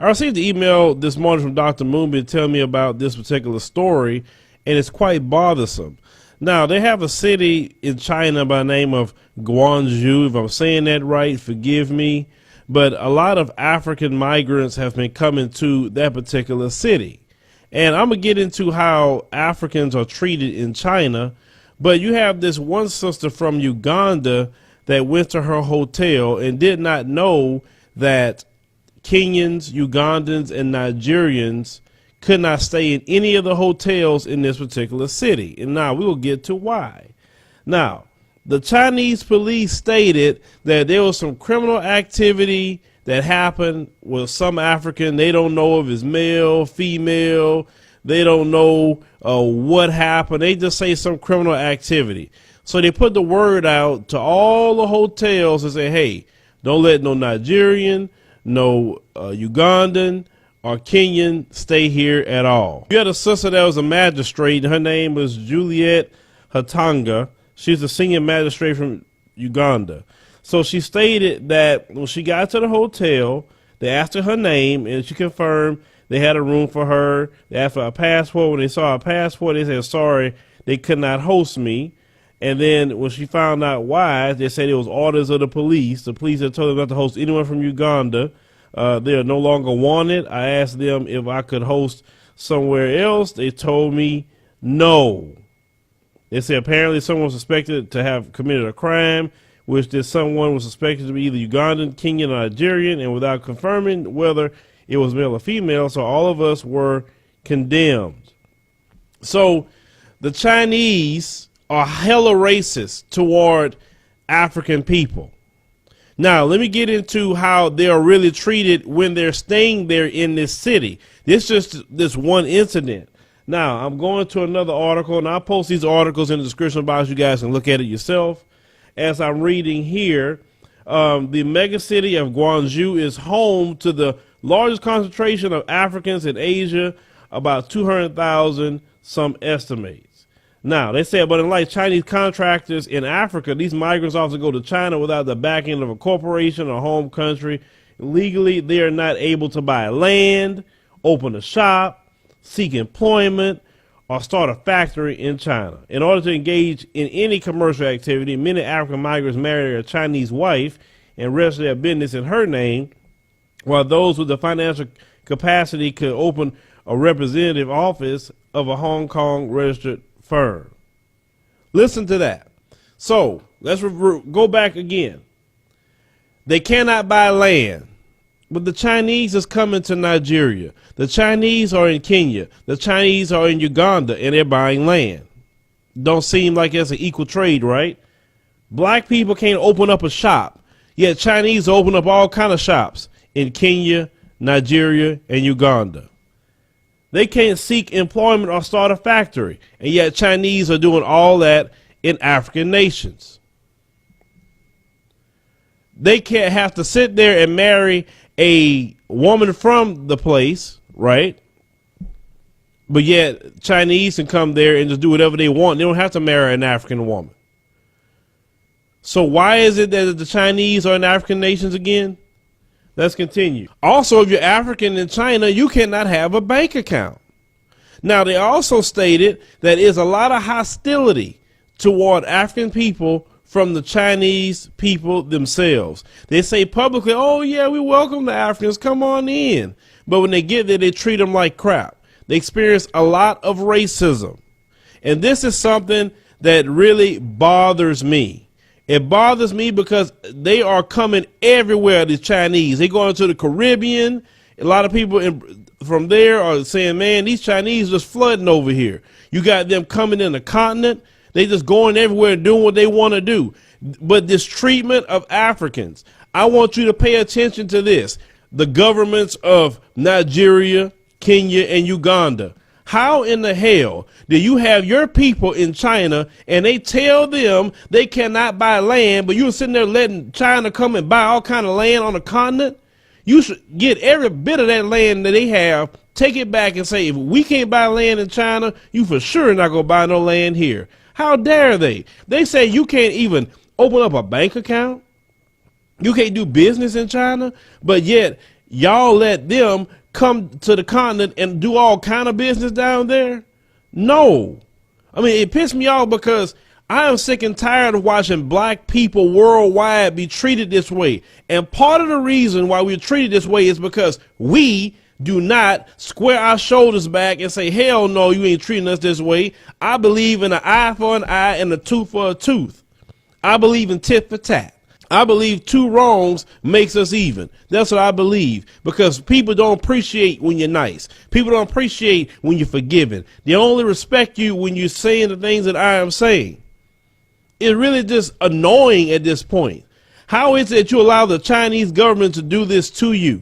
I received the email this morning from Dr. Moonby telling me about this particular story, and it's quite bothersome. Now, they have a city in China by the name of Guangzhou. If I'm saying that right, forgive me. But a lot of African migrants have been coming to that particular city. And I'm going to get into how Africans are treated in China. But you have this one sister from Uganda that went to her hotel and did not know that Kenyans, Ugandans, and Nigerians could not stay in any of the hotels in this particular city. And now we will get to why. Now, the Chinese police stated that there was some criminal activity that happened with some African. They don't know if it's male, female. They don't know what happened. They just say some criminal activity. So they put the word out to all the hotels and say, hey, don't let no Nigerian, no Ugandan, or Kenyan stay here at all. You had a sister that was a magistrate. Her name was Juliet Hatanga. She's a senior magistrate from Uganda. So she stated that when she got to the hotel, they asked her name, and she confirmed they had a room for her. They asked for a passport. When they saw a passport, they said, sorry, they could not host me. And then when she found out why, they said it was orders of the police. The police had told them not to host anyone from Uganda. They are no longer wanted. I asked them if I could host somewhere else. They told me no. They said apparently someone was suspected to have committed a crime, which this someone was suspected to be either Ugandan, Kenyan, or Nigerian, and without confirming whether it was male or female, so all of us were condemned. So the Chinese are hella racist toward African people. Now, let me get into how they are really treated when they're staying there in this city. This is just this one incident. Now, I'm going to another article, and I'll post these articles in the description box. You guys can look at it yourself. As I'm reading here, the mega city of Guangzhou is home to the largest concentration of Africans in Asia, about 200,000, some estimates. Now, they say, but unlike Chinese contractors in Africa, these migrants often go to China without the backing of a corporation or home country. Legally, they are not able to buy land, open a shop, seek employment, or start a factory in China. In order to engage in any commercial activity, many African migrants marry a Chinese wife and register their business in her name, while those with the financial capacity could open a representative office of a Hong Kong registered firm. Listen to that. So let's go back again. They cannot buy land, but the Chinese is coming to Nigeria. The Chinese are in Kenya. The Chinese are in Uganda, and they're buying land. Don't seem like it's an equal trade, right? Black people can't open up a shop, yet Chinese open up all kind of shops in Kenya, Nigeria, and Uganda. They can't seek employment or start a factory, and yet Chinese are doing all that in African nations. They can't have to sit there and marry a woman from the place, right? But yet Chinese can come there and just do whatever they want. They don't have to marry an African woman. So why is it that the Chinese are in African nations again? Let's continue. Also, if you're African in China, you cannot have a bank account. Now, they also stated that there's a lot of hostility toward African people from the Chinese people themselves. They say publicly, oh, yeah, we welcome the Africans, come on in. But when they get there, they treat them like crap. They experience a lot of racism. And this is something that really bothers me. It bothers me because they are coming everywhere, the Chinese. They go into the Caribbean. A lot of people from there are saying, man, these Chinese just flooding over here. You got them coming in the continent. They just going everywhere and doing what they want to do. But this treatment of Africans, I want you to pay attention to this. The governments of Nigeria, Kenya, and Uganda. How in the hell do you have your people in China and they tell them they cannot buy land, but you're sitting there letting China come and buy all kind of land on the continent? You should get every bit of that land that they have, take it back and say, if we can't buy land in China, you for sure not going to buy no land here. How dare they? They say you can't even open up a bank account. You can't do business in China, but yet y'all let them come to the continent and do all kind of business down there? No. I mean, it pissed me off because I am sick and tired of watching black people worldwide be treated this way. And part of the reason why we're treated this way is because we do not square our shoulders back and say, hell no, you ain't treating us this way. I believe in an eye for an eye and a tooth for a tooth. I believe in tit for tat. I believe two wrongs makes us even. That's what I believe, because people don't appreciate when you're nice. People don't appreciate when you're forgiving. They only respect you when you're saying the things that I am saying. It's really just annoying at this point. How is it that you allow the Chinese government to do this to you?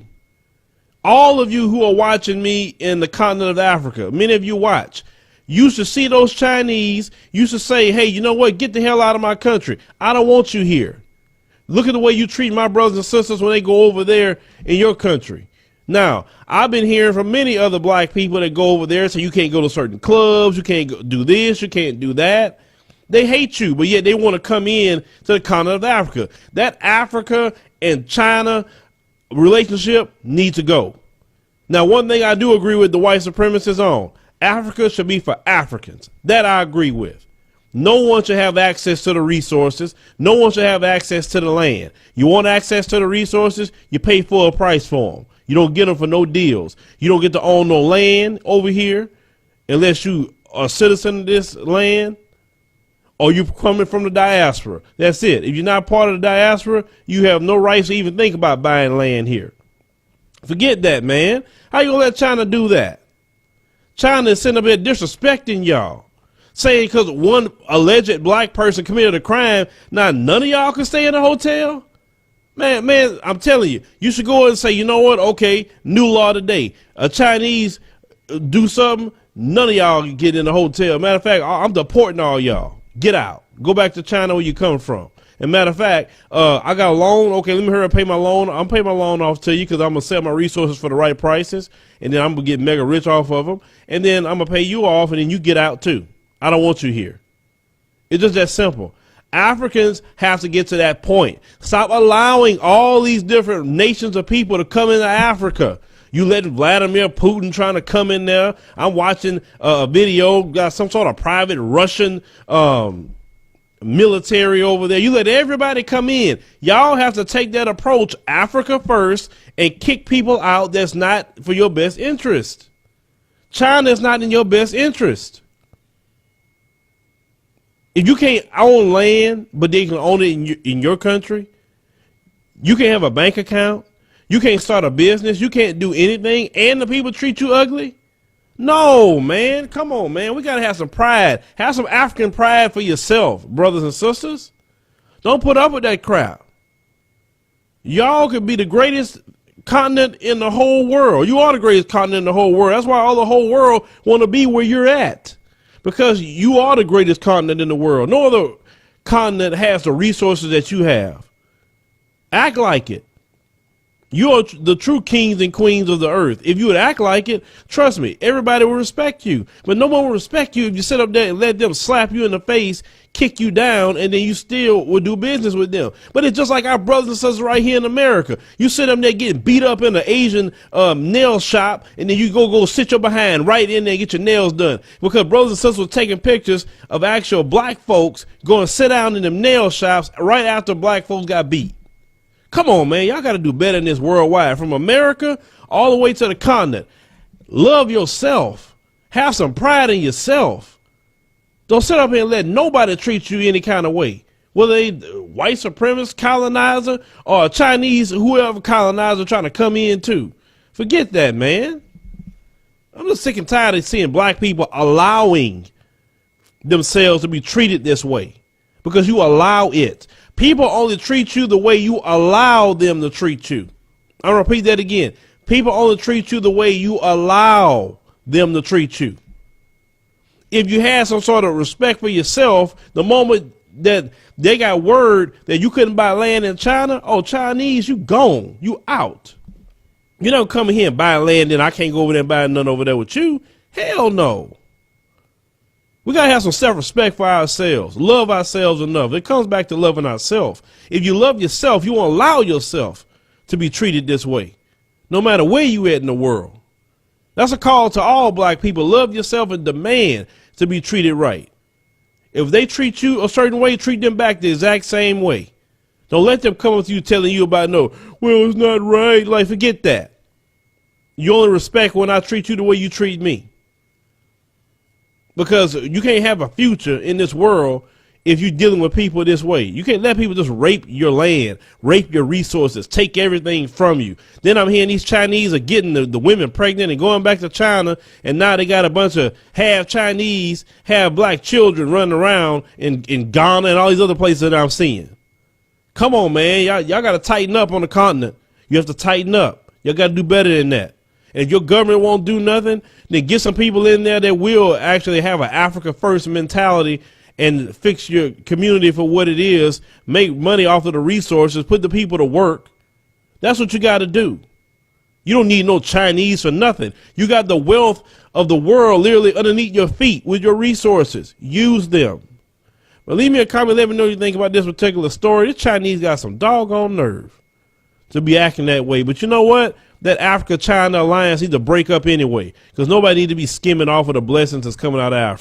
All of you who are watching me in the continent of Africa, many of you watch, you should see those Chinese. You should say, hey, you know what? Get the hell out of my country. I don't want you here. Look at the way you treat my brothers and sisters when they go over there in your country. Now, I've been hearing from many other black people that go over there, so you can't go to certain clubs, you can't go do this, you can't do that. They hate you, but yet they want to come in to the continent of Africa. That Africa and China relationship needs to go. Now, one thing I do agree with the white supremacists on, Africa should be for Africans. That I agree with. No one should have access to the resources. No one should have access to the land. You want access to the resources, you pay full price for them. You don't get them for no deals. You don't get to own no land over here unless you are a citizen of this land or you coming from the diaspora. That's it. If you're not part of the diaspora, you have no rights to even think about buying land here. Forget that, man. How you gonna let China do that? China is sitting up there disrespecting y'all. Saying because one alleged black person committed a crime, now none of y'all can stay in a hotel? Man, I'm telling you, you should go and say, you know what? Okay, new law today. A Chinese do something, none of y'all can get in a hotel. Matter of fact, I'm deporting all y'all. Get out. Go back to China where you come from. And matter of fact, I got a loan. Okay, let me hurry up and pay my loan. I'm paying my loan off to you because I'm going to sell my resources for the right prices. And then I'm going to get mega rich off of them. And then I'm going to pay you off and then you get out too. I don't want you here. It's just that simple. Africans have to get to that point. Stop allowing all these different nations of people to come into Africa. You let Vladimir Putin trying to come in there. I'm watching a video, got some sort of private Russian military over there. You let everybody come in. Y'all have to take that approach, Africa first, and kick people out that's not for your best interest. China is not in your best interest. If you can't own land, but they can own it in your country, you can't have a bank account, you can't start a business, you can't do anything, and the people treat you ugly? No, man. Come on, man. We got to have some pride. Have some African pride for yourself, brothers and sisters. Don't put up with that crap. Y'all could be the greatest continent in the whole world. You are the greatest continent in the whole world. That's why all the whole world want to be where you're at. Because you are the greatest continent in the world. No other continent has the resources that you have. Act like it. You are the true kings and queens of the earth. If you would act like it, trust me, everybody will respect you. But no one will respect you if you sit up there and let them slap you in the face, kick you down, and then you still will do business with them. But it's just like our brothers and sisters right here in America. You sit up there getting beat up in an Asian nail shop, and then you go sit your behind right in there and get your nails done. Because brothers and sisters were taking pictures of actual black folks going to sit down in them nail shops right after black folks got beat. Come on, man. Y'all got to do better in this worldwide. From America all the way to the continent. Love yourself. Have some pride in yourself. Don't sit up here and let nobody treat you any kind of way. Whether they white supremacist colonizer or a Chinese, whoever colonizer trying to come in too. Forget that, man. I'm just sick and tired of seeing black people allowing themselves to be treated this way. Because you allow it. People only treat you the way you allow them to treat you. I'll repeat that again. People only treat you the way you allow them to treat you. If you had some sort of respect for yourself, the moment that they got word that you couldn't buy land in China, oh, Chinese, you gone. You out. You don't come in here and buy land and I can't go over there and buy none over there with you. Hell no. We got to have some self-respect for ourselves. Love ourselves enough. It comes back to loving ourselves. If you love yourself, you won't allow yourself to be treated this way. no matter where you at in the world. That's a call to all black people. Love yourself and demand to be treated right. If they treat you a certain way, treat them back the exact same way. Don't let them come up to you telling you about, no, well, it's not right. Like, forget that. You only respect when I treat you the way you treat me. Because you can't have a future in this world if you're dealing with people this way. You can't let people just rape your land, rape your resources, take everything from you. Then I'm hearing these Chinese are getting the women pregnant and going back to China, and now they got a bunch of half Chinese, half black children running around in Ghana and all these other places that I'm seeing. Come on, man. Y'all got to tighten up on the continent. You have to tighten up. Y'all got to do better than that. And if your government won't do nothing, then get some people in there that will actually have an Africa first mentality and fix your community for what it is, make money off of the resources, put the people to work. That's what you got to do. You don't need no Chinese for nothing. You got the wealth of the world literally underneath your feet with your resources. Use them. But leave me a comment. Let me know what you think about this particular story. This Chinese got some doggone nerve to be acting that way. But you know what? That Africa-China alliance needs to break up anyway, because nobody needs to be skimming off of the blessings that's coming out of Africa.